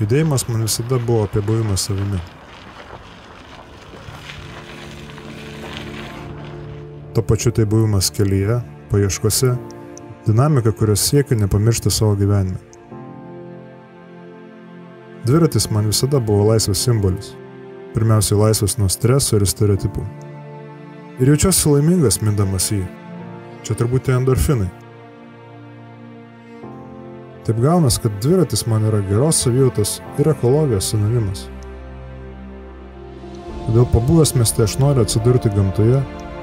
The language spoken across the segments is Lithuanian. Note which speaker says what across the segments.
Speaker 1: Judėjimas man visada buvo apie buvimą savimi. Tuo pačiu tai buvimas kelyje, paieškose, dinamika, kurios siekia nepamiršti savo gyvenime. Dviratis man visada buvo laisvės simbolis. Pirmiausiai laisvas nuo streso ir stereotipų. Ir jaučiuosi laimingas mindamas jį. Čia turbūt tie endorfinai. Taip gaunas, kad dviratis man yra geros savijautos ir ekologijos sinonimas. Todėl pabuvęs mieste aš noriu atsidurti gamtoje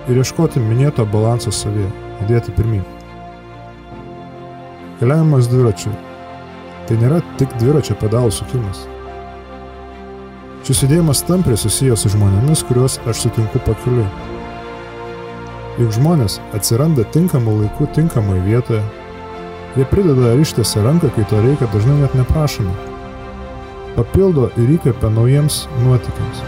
Speaker 1: ir ieškoti minėto balanso savyje, judėti pirmyn. Keliavimas dviračiu. Tai nėra tik dviračio pedalų sukimas. Šis judėjimas tampriai susijęs su žmonėmis, kuriuos aš sutinku pakeliui. Juk žmonės atsiranda tinkamu laiku tinkamoje vietoje. Jie prideda ar ištiesia ranką, kai to reikia, dažnai net neprašomi. Papildo ir įkvepia naujiems nuotykiams.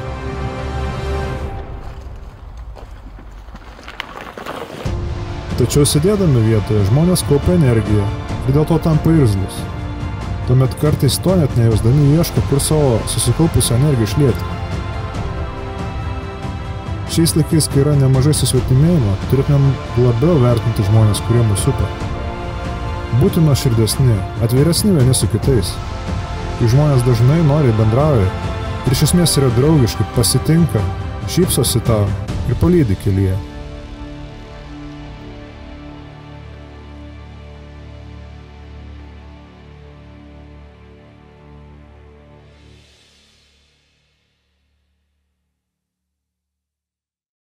Speaker 1: Tačiau sėdėdami vietoje žmonės kaupia energiją ir dėl to tampa irzlūs. Tuomet kartais to net nejausdami ieško, kur savo susikaupusią energiją išlieti. Šiais laikais, kai yra nemažai susvetimėjimo, turėtumėm labiau vertinti žmonės, kurie mus supa. Būti nuoširdesni, atviresni vieni su kitais. Kai žmonės dažnai noriai bendrauja ir iš esmės yra draugiški, pasitinka, šypsosi tau ir palydi kelyje.